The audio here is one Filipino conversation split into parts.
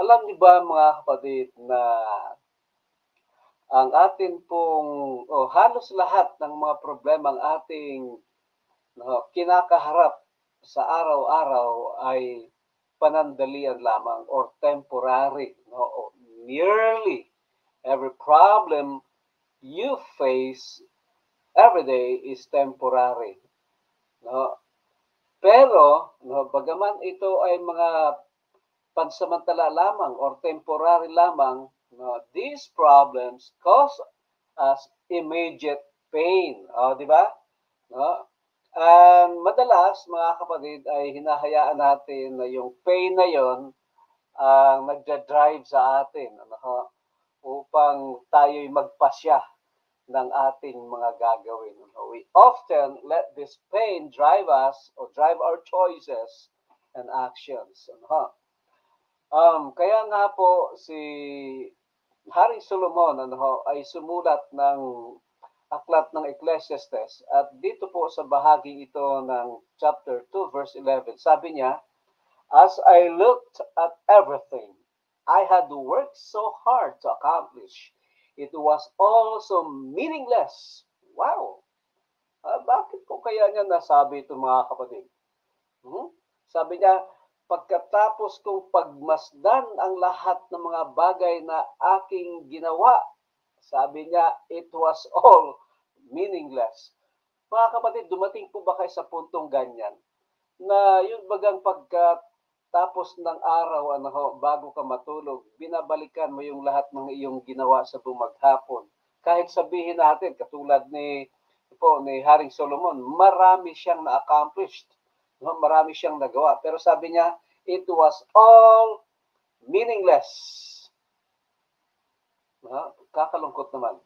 Alam niyo ba mga kapatid na ang atin pong halos lahat ng mga problemang ating kinakaharap sa araw-araw ay panandalian lamang or temporary, no? Nearly every problem you face every day is temporary, no? Pero no, bagaman ito ay mga pansamantala lamang or temporary lamang, no, these problems cause us immediate pain. O, di ba? No? And madalas, mga kapatid, ay hinahayaan natin na yung pain na yon ang nagda-drive sa atin, ano, upang tayo'y magpasya ng ating mga gagawin. We often let this pain drive us or drive our choices and actions. Kaya nga po si Haring Solomon ay sumulat ng aklat ng Ecclesiastes at dito po sa bahagi ito ng chapter 2 verse 11, sabi niya, "As I looked at everything I had worked so hard to accomplish, it was also meaningless." Wow! Bakit ko kaya niya nasabi ito mga kapatid? Sabi niya, pagkatapos kong pagmasdan ang lahat ng mga bagay na aking ginawa, sabi niya, it was all meaningless. Mga kapatid, dumating po ba kayo sa puntong ganyan? Na yung bagang pagkatapos ng araw, bago ka matulog, binabalikan mo yung lahat ng iyong ginawa sa bumaghapon. Kahit sabihin natin, katulad ni Haring Solomon, marami siyang na-accomplished. No, marami siyang nagawa. Pero sabi niya, it was all meaningless. Kakalungkot naman.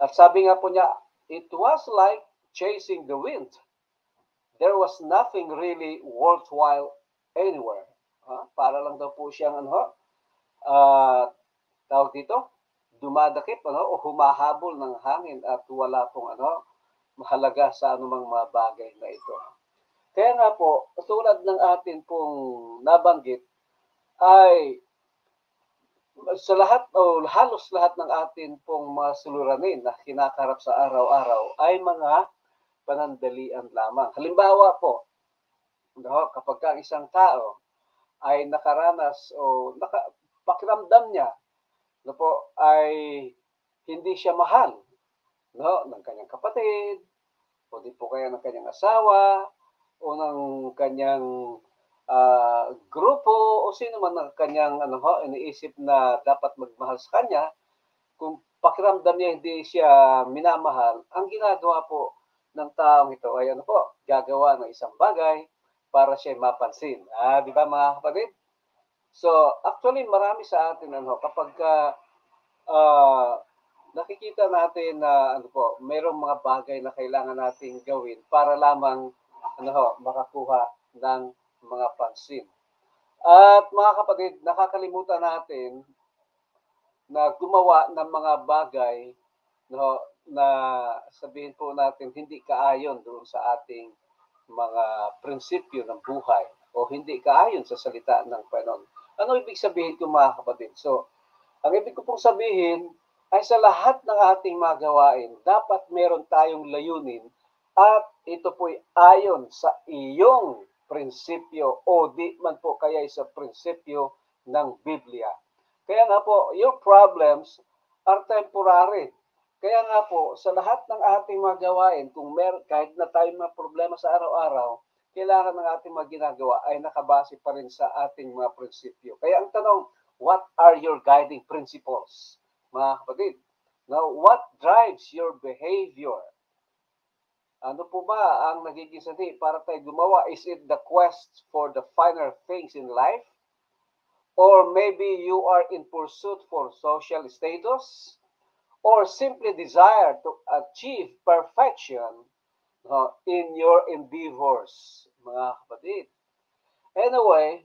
At sabi nga po niya, it was like chasing the wind. There was nothing really worthwhile anywhere. Para lang daw po siyang tawag dito, dumadakip o humahabol ng hangin at wala pong mahalaga sa anumang mga bagay na ito. Kaya nga po, tulad ng atin pong nabanggit, ay sa lahat o halos lahat ng atin pong mga suliranin na kinakarap sa araw-araw ay mga panandalian lamang. Halimbawa po, kapag ang isang tao ay nakaranas o pakiramdam niya ay hindi siya mahal ng kanyang kapatid, o di po kaya ng kanyang asawa, o ng kanyang grupo, o sino man ang kanyang iniisip na dapat magmahal sa kanya, kung pakiramdam niya hindi siya minamahal, ang ginagawa po ng taong ito ay gagawa ng isang bagay para siya mapansin. Di ba mga kapatid? So, actually, marami sa atin kapag nakikita natin na mayroong mga bagay na kailangan nating gawin para lamang makakuha ng mga pansin. At mga kapatid, nakakalimutan natin na gumawa ng mga bagay na sabihin po natin hindi kaayon doon sa ating mga prinsipyo ng buhay o hindi kaayon sa salita ng Panginoon. Ano ibig sabihin ko mga kapatid? So, ang ibig ko pong sabihin ay sa lahat ng ating mga gawain, dapat meron tayong layunin at ito po'y ayon sa iyong prinsipyo o di man po kaya sa prinsipyo ng Biblia. Kaya nga po, your problems are temporary. Kaya nga po, sa lahat ng ating mga gawain, kahit na tayo mga problema sa araw-araw, kailangan ng ating mga ginagawa ay nakabase pa rin sa ating mga prinsipyo. Kaya ang tanong, what are your guiding principles, mga kapatid? Now, what drives your behavior? Ano po ba ang nagiging sanhi para tayo gumawa? Is it the quest for the finer things in life? Or maybe you are in pursuit for social status? Or simply desire to achieve perfection in your endeavors, mga kapatid? Anyway,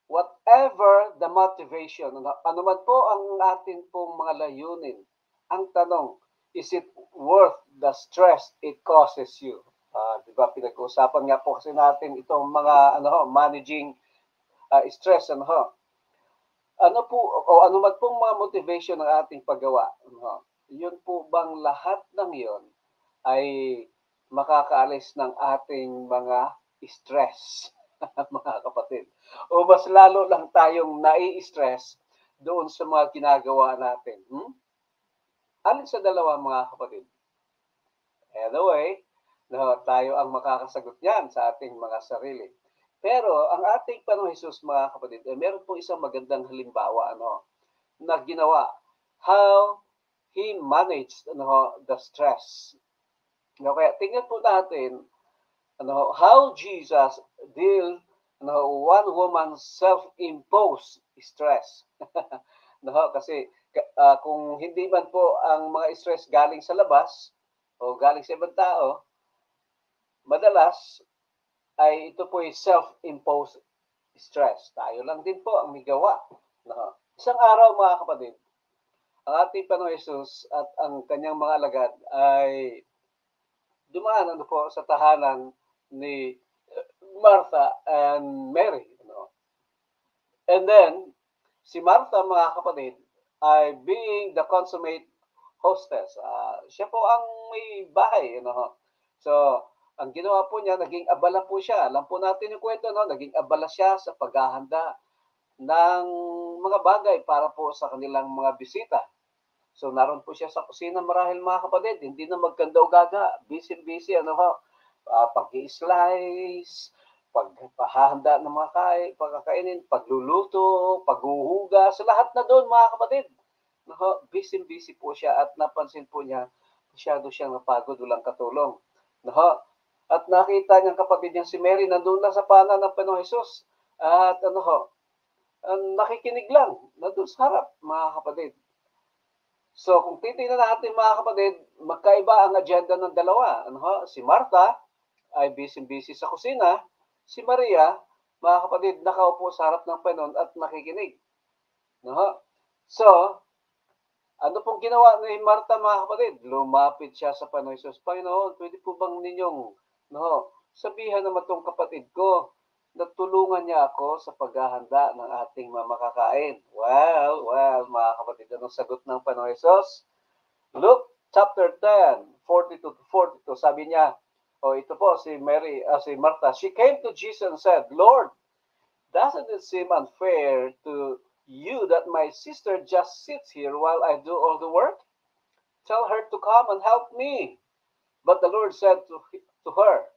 whatever the motivation, ano man po ang atin pong mga layunin, ang tanong, is it worth the stress it causes you? Di ba, pinag-uusapan nga po kasi natin itong mga managing stress, ano ho. Ano po, o ano man pong mga motivation ng ating paggawa, ano, yun po bang lahat ng yon ay makakaalis ng ating mga stress, mga kapatid? O mas lalo lang tayong nai-stress doon sa mga ginagawa natin? Alin sa dalawa, mga kapatid? Anyway, no, tayo ang makakasagot niyan sa ating mga sarili. Pero ang ating Panginoon Hesus, mga kapatid, meron po isang magandang halimbawa na ginawa. How He managed the stress. Kaya tingnan po natin how Jesus deal one woman's self-imposed stress. Kasi kung hindi man po ang mga stress galing sa labas o galing sa ibang tao, madalas ay ito po ay self-imposed stress. Tayo lang din po ang may gawa. Isang araw, mga kapatid, ang ating Panginoon Hesus at ang kanyang mga alagad ay dumaan po sa tahanan ni Martha and Mary. And then, si Martha, mga kapatid, ay being the consummate hostess. Siya po ang may bahay. So, ang ginawa po niya, naging abala po siya. Alam po natin yung kwento, naging abala siya sa paghahanda ng mga bagay para po sa kanilang mga bisita. So, naroon po siya sa kusina marahil, mga kapatid, hindi na magkanda-gaga, busy-busy, pag-i-slice, pagpahahanda ng mga pagkakainin, pagluluto, paghuhugas, lahat na doon, mga kapatid. Busy-busy po siya at napansin po niya, masyado siyang napagod, walang katulong. At nakita niyang kapatid niya si Mary, nandun lang sa paanan ng Panginoong Hesus. At nakikinig lang, nandun sa harap, mga kapatid. So, kung titingnan natin, mga kapatid, magkaiba ang agenda ng dalawa. Si Martha ay busy-busy sa kusina. Si Maria, mga kapatid, nakaupo sa harap ng Panginoon at nakikinig. So, ano pong ginawa ni Martha, mga kapatid? Lumapit siya sa Panginoon Hesus. Panginoon, pwede po bang ninyong sabihan naman itong kapatid ko na tulungan niya ako sa paghahanda ng ating makakain. Well, mga kapatid, anong sagot ng Panginoon Hesus? Luke chapter 10, 42-42, sabi niya, ito po si Martha, she came to Jesus and said, Lord, doesn't it seem unfair to you that my sister just sits here while I do all the work? Tell her to come and help me. But the Lord said to her,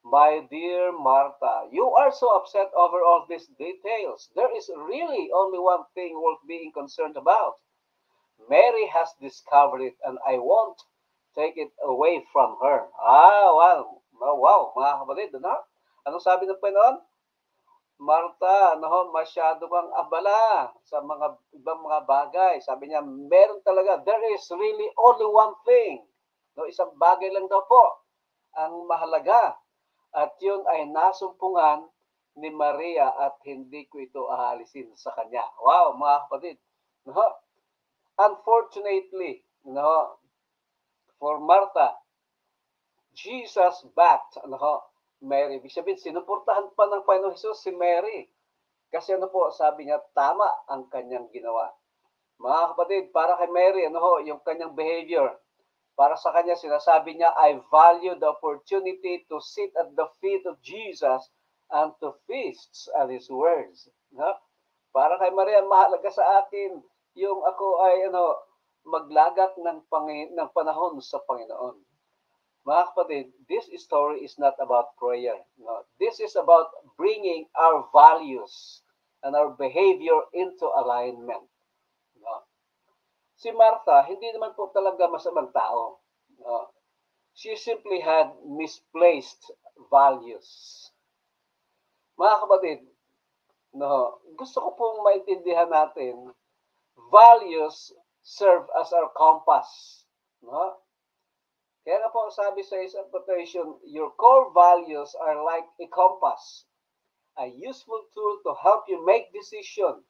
my dear Martha, you are so upset over all these details. There is really only one thing worth being concerned about. Mary has discovered it and I won't take it away from her. Wow, mga kapatid, anong sabi ng Panginoon? Martha, masyado kang abala sa mga ibang mga bagay. Sabi niya, meron talaga, there is really only one thing. Isang bagay lang daw po ang mahalaga. At yun ay nasumpungan ni Maria at hindi ko ito aalisin sa kanya. Wow, mga kapatid. Unfortunately, for Martha, Jesus backed Mary. Ibig sabihin, sinuportahan pa ng Panginoon Hesus si Mary. Kasi sabi niya, tama ang kanyang ginawa. Mga kapatid, para kay Mary, yung kanyang behavior, para sa kanya, sinasabi niya, I value the opportunity to sit at the feet of Jesus and to feast at His words. Para kay Maria, mahalaga sa akin yung ako ay maglagak ng panahon sa Panginoon. Mga kapatid, this story is not about prayer. This is about bringing our values and our behavior into alignment. Si Martha, hindi naman po talaga masamang tao. She simply had misplaced values. Mga kapatid, gusto ko pong maintindihan natin, values serve as our compass. Kaya nga po sabi sa isang quotation, your core values are like a compass, a useful tool to help you make decision,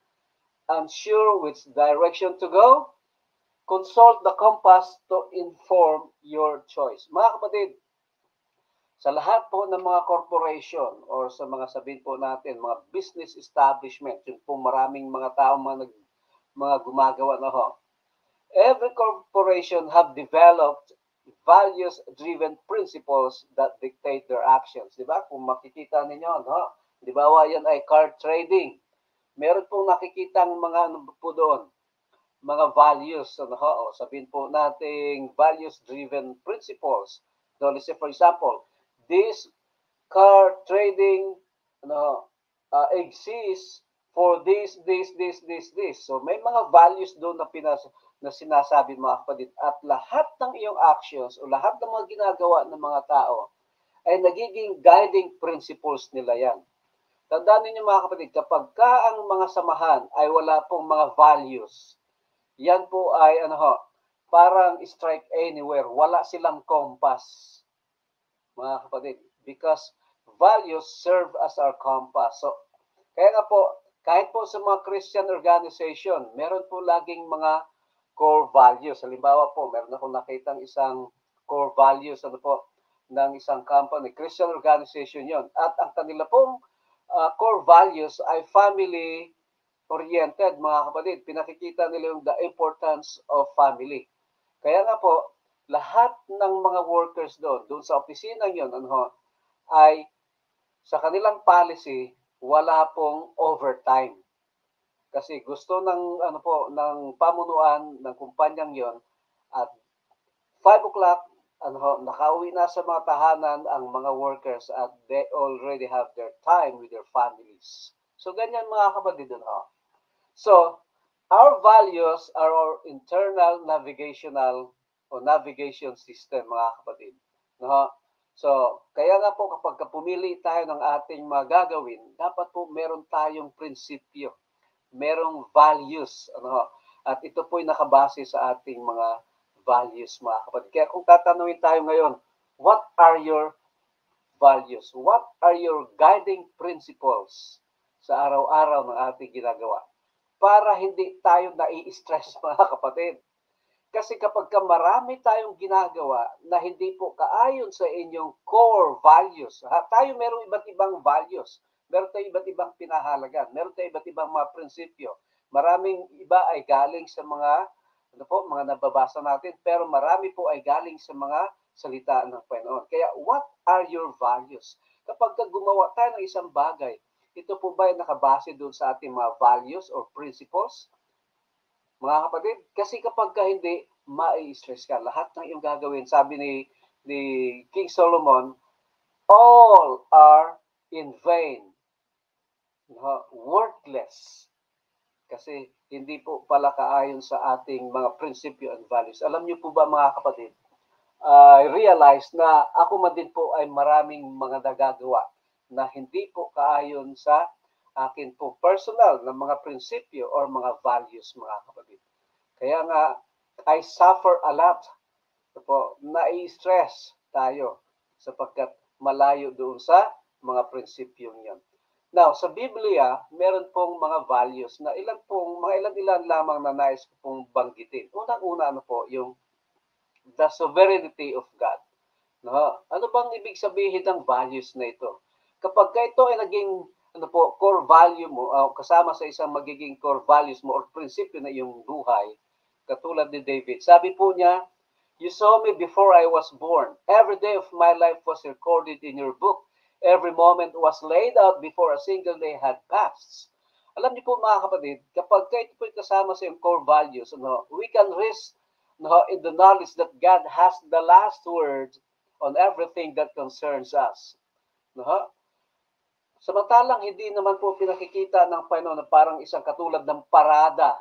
unsure which direction to go. Consult the compass to inform your choice. Mga kapatid, Sa lahat po ng mga corporation or sa mga sabihin po natin, mga business establishment, yung pong maraming mga tao, mga gumagawa na ho. Every corporation have developed values-driven principles that dictate their actions. Di ba? Kung makikita ninyo, no? Di ba yan ay card trading. Meron pong nakikitang mga ano po doon, mga values, ano ho, o sabihin po nating values-driven principles. So, let's say for example, this car trading ano, exists for this. So may mga values doon na sinasabi mga kapatid at lahat ng iyong actions o lahat ng mga ginagawa ng mga tao ay nagiging guiding principles nila yan. Tandaan ninyo mga kapatid, kapag ka ang mga samahan ay wala pong mga values, yan po ay ano ho, parang strike anywhere, wala silang compass mga kapatid, because values serve as our compass. So, kaya nga po, kahit po sa mga Christian organization, meron po laging mga core values. Halimbawa po, meron akong nakitang isang core values ano po, ng isang company, Christian organization yon. At ang kanila pong core values ay family-oriented, mga kapatid. Pinakikita nila yung the importance of family. Kaya nga po, lahat ng mga workers doon sa opisina yon, ano, ay sa kanilang policy, wala pong overtime. Kasi gusto ng ano po ng pamunuan ng kumpanyang yon at 5 o'clock ano, nakauwi na sa mga tahanan ang mga workers at they already have their time with their families. So ganyan mga kapatid ano. So our values are our internal navigational o navigation system mga kapatid. No? So, kaya nga po kapag pumili tayo ng ating mga gagawin, dapat po meron tayong prinsipyo, merong values, ano, at ito po ay nakabase sa ating mga values mga kapatid. Kaya kung tatanungin tayo ngayon, what are your values? What are your guiding principles sa araw-araw ng ating ginagawa? Para hindi tayo nai-stress mga kapatid. Kasi kapag marami tayong ginagawa na hindi po kaayon sa inyong core values, tayo merong iba't ibang values, meron tayong iba't ibang pinahalagan, meron tayong iba't ibang mga prinsipyo. Maraming iba ay galing sa mga ano po, mga nababasa natin, pero marami po ay galing sa mga salita ng Panginoon. Kaya what are your values? Kapag gumawa tayo ng isang bagay, ito po ba ay nakabase doon sa ating mga values or principles? Mga kapatid, kasi kapag hindi, mai-stress ka. Lahat ng iyong gagawin, sabi ni King Solomon, all are in vain, worthless. Kasi hindi po pala kaayon sa ating mga prinsipyo and values. Alam niyo po ba mga kapatid, realize na ako man din po ay maraming mga nagagawa na hindi po kaayon sa akin po personal na mga prinsipyo or mga values mga kapatid. Kaya nga, I suffer a lot. Po, nai-stress tayo sapagkat malayo doon sa mga prinsipyong yan. Now, sa Biblia, meron pong mga values na mga ilan-ilan lamang na nais ko pong banggitin. Unang-una, ano po, yung the sovereignty of God. No? Ano bang ibig sabihin ng values na ito? Kapag ito ay naging ano po, core value mo, kasama sa isang magiging core values mo or prinsipyo na iyong buhay, katulad ni David, sabi po niya, you saw me before I was born. Every day of my life was recorded in your book. Every moment was laid out before a single day had passed. Alam niyo po mga kapatid, kapag ito po kasama sa yung core values, we can rest in the knowledge that God has the last word on everything that concerns us. Samantalang hindi naman po pinakikita ng Panginoon na parang isang katulad ng parada,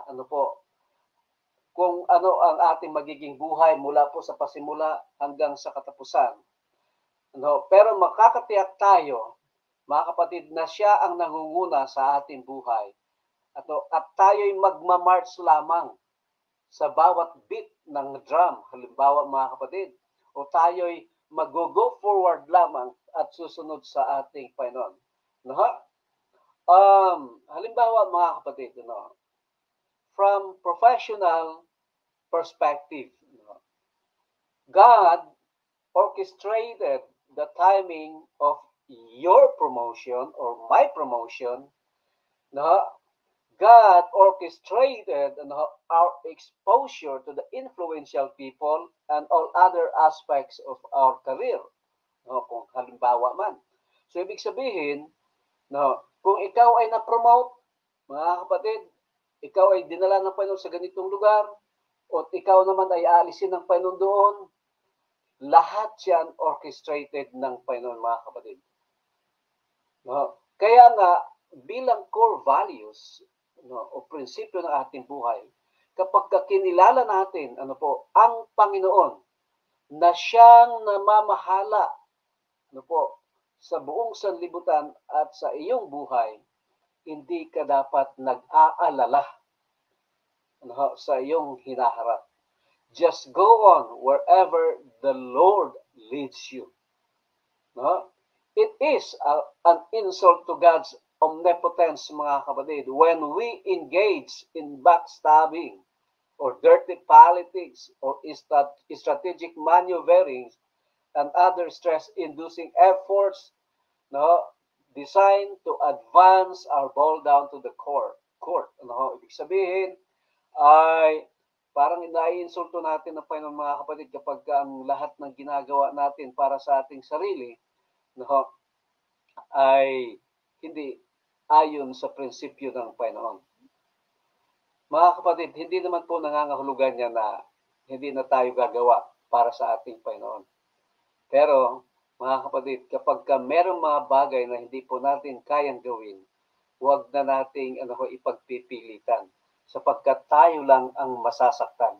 kung ano ang ating magiging buhay mula po sa pasimula hanggang sa katapusan. Pero makakatiyak tayo, mga kapatid, na siya ang nangunguna sa ating buhay. At tayo'y magmamarch lamang sa bawat beat ng drum, halimbawa mga kapatid, o tayo'y mag-go forward lamang at susunod sa ating Panginoon. Halimbawa mga kapatid, from professional perspective, God orchestrated the timing of your promotion or my promotion, no, God orchestrated our exposure to the influential people and all other aspects of our career. No, kung halimbawa man. So, ibig sabihin, no, kung ikaw ay na-promote, mga kapatid, ikaw ay dinala ng Panginoon sa ganitong lugar, o ikaw naman ay aalisin ng Panginoon doon, lahat yan orchestrated ng Panginoon, mga kapatid. No? Kaya nga, bilang core values, no, o prinsipyo ng ating buhay, kapag kinilala natin ang Panginoon na siyang namamahala sa buong sanlibutan at sa iyong buhay, hindi ka dapat nag-aalala sa iyong hinaharap. Just go on wherever the Lord leads you. No? It is an insult to God's omnipotence, mga kapatid, when we engage in backstabbing or dirty politics or strategic maneuverings and other stress-inducing efforts, no, designed to advance our ball down to the court. Ibig sabihin ay parang inaiinsulto natin ng Panginoon, mga kapatid, kapag ang lahat ng ginagawa natin para sa ating sarili, no, ay hindi ayon sa prinsipyo ng Panginoon. Mga kapatid, hindi naman po nangangahulugan niya na hindi na tayo gagawa para sa ating Panginoon. Pero, mga kapatid, kapag merong mga bagay na hindi po natin kayang gawin, huwag na nating ipagpipilitan sapagkat tayo lang ang masasaktan.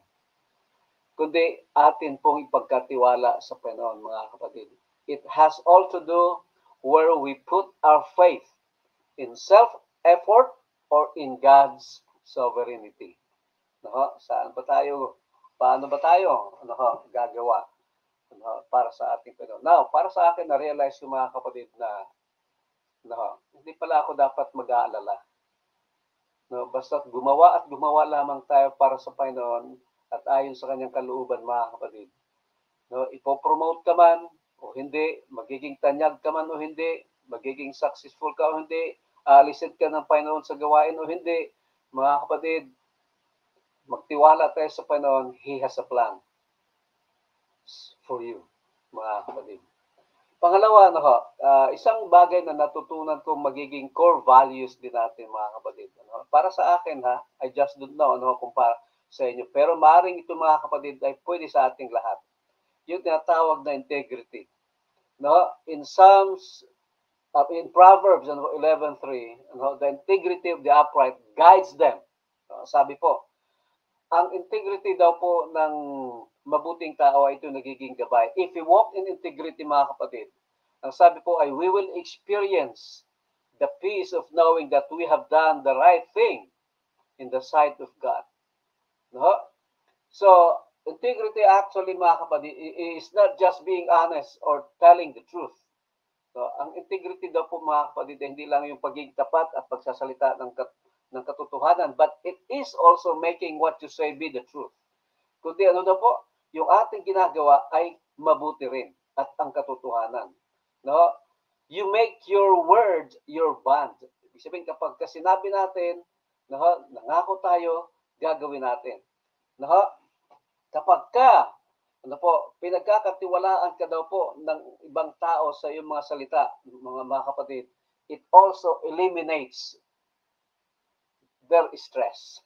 Kundi atin pong ipagkatiwala sa Panginoon, mga kapatid. It has all to do where we put our faith in self-effort or in God's sovereignty. Saan ba tayo? Paano ba tayo gagawa para sa ating Panginoon? Now, para sa akin, na-realize ko, mga kapatid, na hindi pala ako dapat mag-aalala. Basta gumawa at gumawa lamang tayo para sa Panginoon at ayon sa kanyang kalooban, mga kapatid. Ipopromote ka man o hindi, magiging tanyag ka man o hindi, magiging successful ka o hindi, aalisin ka ng Panginoon sa gawain o hindi, mga kapatid, magtiwala tayo sa Panginoon. He has a plan for you, mga kapatid. Pangalawa, isang bagay na natutunan kong magiging core values din natin, mga kapatid. Para sa akin, I just don't know kung para sa inyo. Pero maaaring ito, mga kapatid, ay pwede sa ating lahat. Yung tinatawag na integrity. In Proverbs 11:3, the integrity of the upright guides them. Sabi po, ang integrity daw po ng mabuting tao ay ito nagiging gabay. If we walk in integrity, mga kapatid, ang sabi po ay we will experience the peace of knowing that we have done the right thing in the sight of God. So, integrity actually, mga kapatid, is not just being honest or telling the truth. Ang integrity daw po, mga kapatid, hindi lang yung pagiging tapat at pagsasalita ng katotohanan, but it is also making what you say be the truth. Kundi daw po, yung ating ginagawa ay mabuti rin at ang katotohanan. You make your word your bond. Ibig sabihin, kapag sinabi natin, nangako tayo, gagawin natin. Kapag pinagkakatiwalaan ka daw po ng ibang tao sa iyong mga salita, mga kapatid, it also eliminates their stress.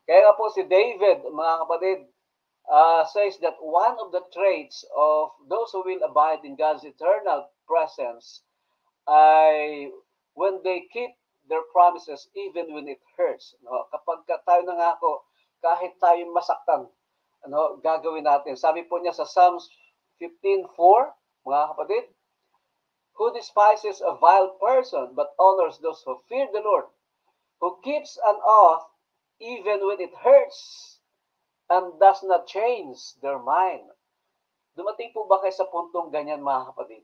Kaya nga po si David, mga kapatid, says that one of the traits of those who will abide in God's eternal presence ay when they keep their promises even when it hurts. Kapag tayo nangako, kahit tayo masaktan, gagawin natin. Sabi po niya sa Psalms 15:4, mga kapatid, who despises a vile person but honors those who fear the Lord, who keeps an oath even when it hurts and does not change their mind. Dumating po ba kayo sa puntong ganyan, mga kapatid?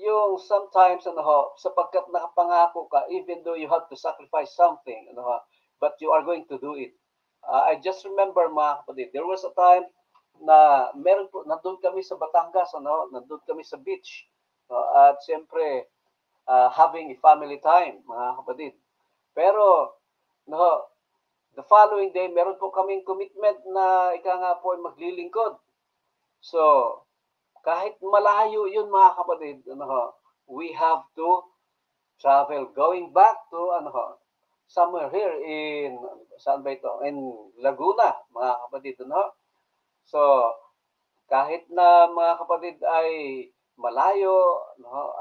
Yung sometimes, sapagkat nakapangako ka, even though you have to sacrifice something, but you are going to do it. I just remember, mga kapatid, there was a time na meron po, nandun kami sa Batangas, nandun kami sa beach. At siyempre, having a family time, mga kapatid. Pero, no, the following day, meron po kaming commitment na ika nga po ay maglilingkod. So, kahit malayo yun mga kapatid, we have to travel going back to somewhere here in, saan ba ito? In Laguna, mga kapatid. So, kahit na mga kapatid ay malayo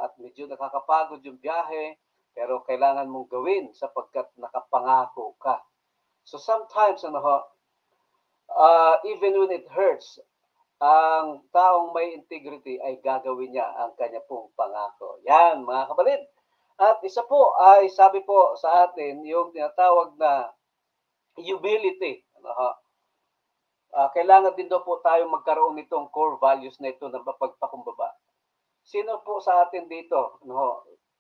at medyo nakakapagod yung biyahe, pero kailangan mong gawin sapagkat nakapangako ka. So sometimes, even when it hurts, ang taong may integrity ay gagawin niya ang kanya pong pangako. Yan, mga kapatid. At isa po ay sabi po sa atin yung tinatawag na humility. Kailangan din daw po tayo magkaroon nitong core values na ito ng pagpakumbaba. Sino po sa atin dito,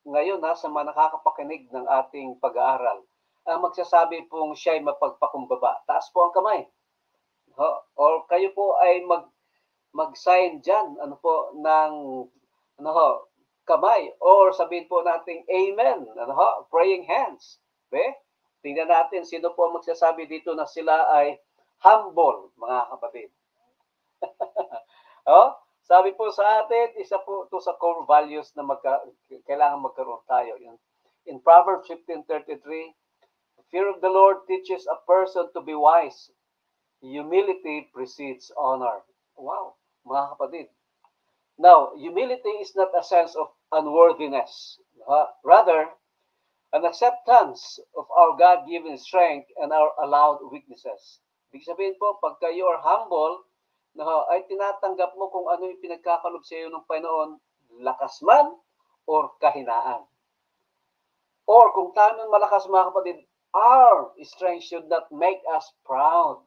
ngayon sa mga nakakapakinig ng ating pag-aaral, ang magsasabi pong siya'y mapagpakumbaba? Taas po ang kamay. Or kayo po ay mag-sign dyan, ng kamay. Or sabihin po natin, amen, praying hands. Tingnan natin, sino po magsasabi dito na sila ay humble, mga kapatid. Sabi po sa atin, isa po ito sa core values na kailangan magkaroon tayo. In Proverbs 15:33, fear of the Lord teaches a person to be wise. Humility precedes honor. Wow, mga kapatid. Now, humility is not a sense of unworthiness. Rather, an acceptance of our God-given strength and our allowed weaknesses. Ibig sabihin po, pagka you are humble, ay tinatanggap mo kung ano yung pinagkakalob sa iyo ng Panginoon, lakas man or kahinaan. Or kung tayo malakas, mga kapatid, our strength should not make us proud.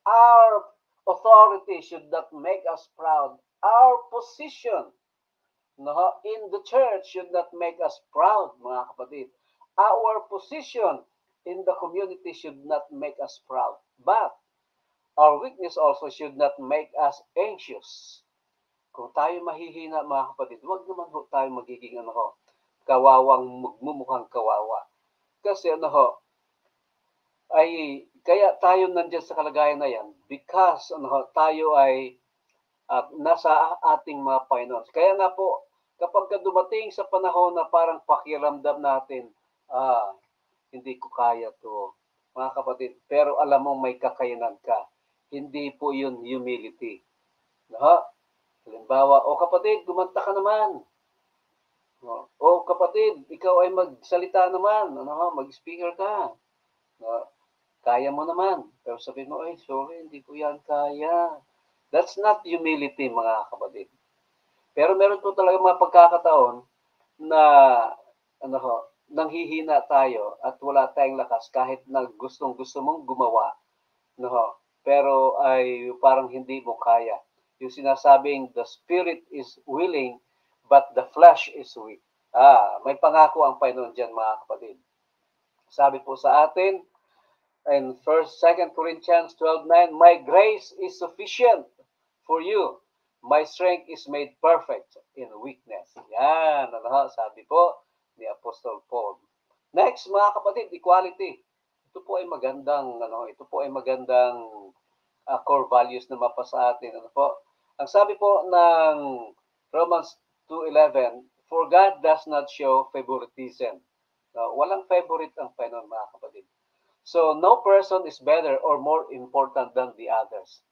Our authority should not make us proud. Our position in the church should not make us proud, mga kapatid. Our position in the community should not make us proud. But our weakness also should not make us anxious. Kung tayo mahihina, mga kapatid, huwag naman tayo magiging kawawang magmumukhang kawawa. Kasi ay kaya tayo nandiyan sa kalagayan na yan because tayo ay nasa ating mga Panginoon. Kaya nga po, kapag dumating sa panahon na parang pakiramdam natin, hindi ko kaya to, mga kapatid, pero alam mo may kakayanan ka. Hindi po yun humility. Halimbawa, kapatid, gumanta ka naman. Kapatid, ikaw ay magsalita naman. Mag-speaker ka. Kaya mo naman. Pero sabihin mo, sorry, hindi ko yan kaya. That's not humility, mga kapatid. Pero meron po talaga mga pagkakataon na nanghihina tayo at wala tayong lakas kahit na gustong-gusto mong gumawa. Pero ay parang hindi mo kaya. Yung sinasabing the spirit is willing but the flesh is weak. May pangako ang Panginoon diyan, mga kapatid. Sabi po sa atin in 2 Corinthians 12:9, my grace is sufficient for you. My strength is made perfect in weakness. Yan, sabi po ni Apostol Paul. Next, mga kapatid, equality. Ito po ay magandang core values na mapasa atin. Ang sabi po ng Romans 2:11, for God does not show favoritism. Walang favorite ang Panginoon, mga kapatid. So, no person is better or more important than the others.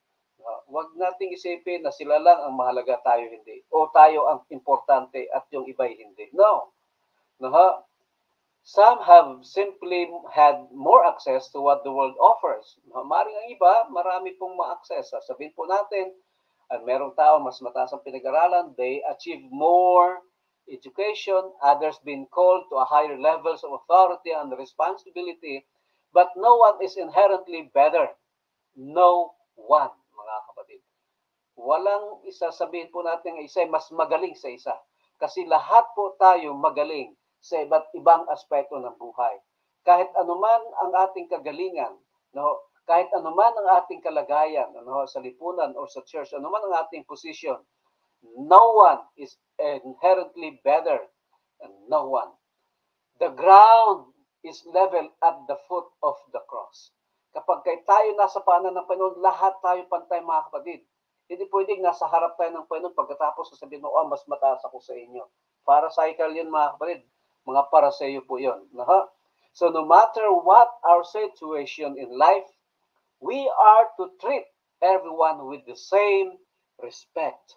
Huwag nating isipin na sila lang ang mahalaga, tayo hindi. O tayo ang importante at yung iba'y hindi. No. Some have simply had more access to what the world offers. Maring ang iba, marami pong ma-access. Sabihin po natin, at merong tao mas mataas ang pinag-aralan, they achieve more education, others been called to a higher levels of authority and responsibility, but no one is inherently better. No one, mga kapatid. Walang isa, sabihin po natin isa mas magaling sa isa. Kasi lahat po tayo magaling sa iba't ibang aspeto ng buhay. Kahit anuman ang ating kagalingan, kahit anuman ang ating kalagayan, sa lipunan or sa church, anuman ang ating position, no one is inherently better than no one. The ground is level at the foot of the cross. Kapag tayo nasa paanan ng Panginoon, lahat tayo pantay, mga kapatid. Hindi pwedeng nasa harap tayo ng Panginoon pagkatapos sasabihin mo, mas mataas ako sa inyo. Para cycle yun, mga kapatid. Mga para sa iyo po yun. So no matter what our situation in life, we are to treat everyone with the same respect.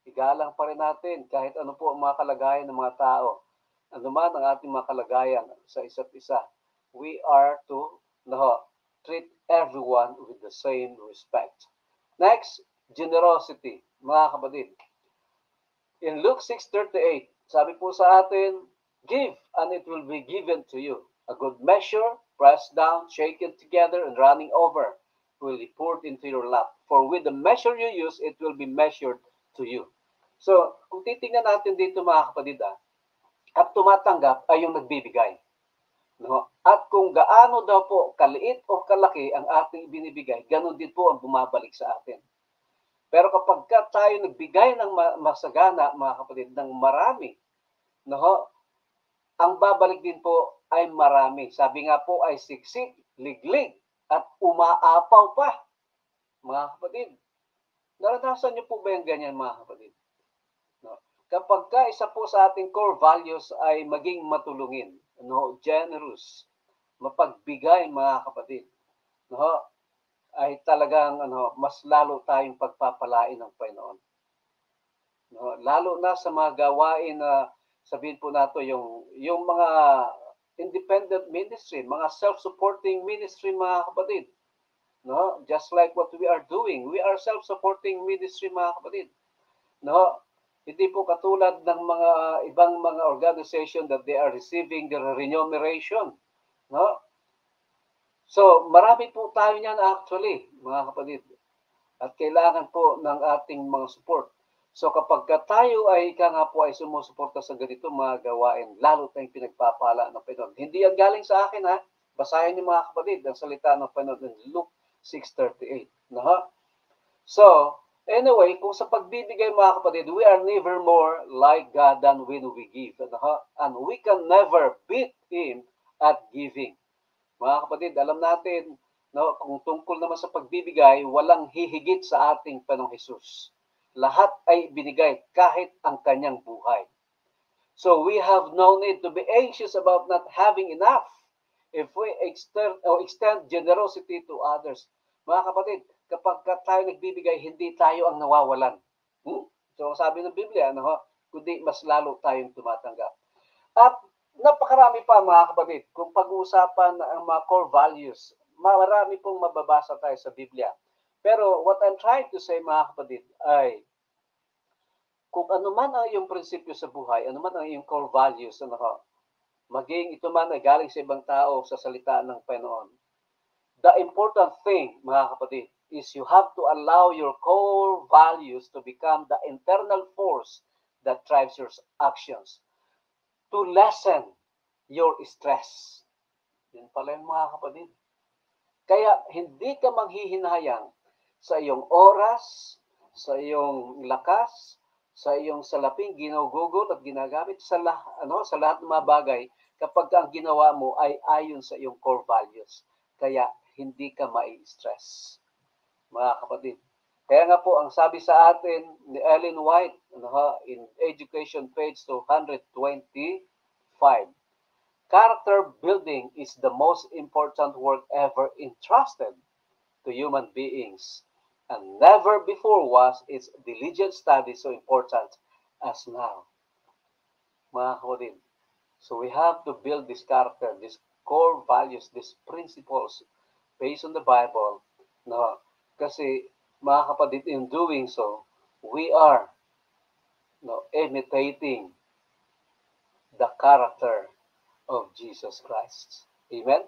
Igalang pa rin natin kahit ano po ang mga kalagayan ng mga tao. Ano man ang ating mga kalagayan sa isa't isa. We are to treat everyone with the same respect. Next, generosity, mga kapatid. In Luke 6:38, sabi po sa atin, give and it will be given to you. A good measure, pressed down, shaken together, and running over, will be poured into your lap. For with the measure you use, it will be measured to you. So, kung titingnan natin dito, mga kapatid, at tumatanggap ay yung nagbibigay. At kung gaano daw po kaliit o kalaki ang ating binibigay, ganun din po ang bumabalik sa atin. Pero kapag tayo nagbigay ng masagana, mga kapatid, ng marami, ang babalik din po ay marami. Sabi nga po ay siksik, liglig, at umaapaw pa. Mga kapatid, naranasan niyo po ba yung ganyan, mga kapatid? Kapag isa po sa ating core values ay maging matulungin, generous, mapagbigay, mga kapatid, ay talagang mas lalo tayong pagpapalain ng Panginoon. Lalo na sa mga gawain na sabihin po nato yung mga independent ministry, mga self-supporting ministry, mga kapatid. Just like what we are doing, we are self-supporting ministry, mga kapatid. Hindi po katulad ng mga ibang mga organization that they are receiving their remuneration. So, marami po tayo niyan actually, mga kapatid. At kailangan po ng ating mga support. So, kapag tayo ay sumusuporta sa ganito mga gawain, lalo tayong pinagpapala ng Panginoon. Hindi yan galing sa akin, Basahin niyo, mga kapatid, ang salita ng Panginoon in Luke 6:38. So, anyway, kung sa pagbibigay, mga kapatid, we are never more like God than when we give. And we can never beat Him at giving. Mga kapatid, alam natin, kung tungkol naman sa pagbibigay, walang hihigit sa ating Panginoong Hesus. Lahat ay binigay kahit ang kanyang buhay. So we have no need to be anxious about not having enough if we extend generosity to others. Mga kapatid, kapag tayo nagbibigay, hindi tayo ang nawawalan. So sabi ng Biblia, kundi mas lalo tayong tumatanggap. At napakarami pa, mga kapatid, kung pag-uusapan ang mga core values, marami pong mababasa tayo sa Biblia. Pero what I'm trying to say, mga kapatid, ay kung ano man ang iyong prinsipyo sa buhay, ano man ang iyong core values, maging ito man ay galing sa ibang tao sa salita ng Panginoon. The important thing, mga kapatid, is you have to allow your core values to become the internal force that drives your actions. To lessen your stress. Yan pala yung, mga kapatid. Kaya hindi ka manghihinayang sa iyong oras, sa iyong lakas, sa iyong salaping ginugugol at ginagamit sa lahat ng mga bagay kapag ang ginawa mo ay ayon sa iyong core values. Kaya hindi ka mai-stress, mga kapatid. Kaya nga po, ang sabi sa atin ni Ellen White in Education page 225, character building is the most important work ever entrusted to human beings, and never before was its diligent study so important as now. Mga kapatid, so we have to build this character, these core values, these principles based on the Bible. Kasi, mga kapatid, in doing so, we are imitating the character of Jesus Christ. Amen?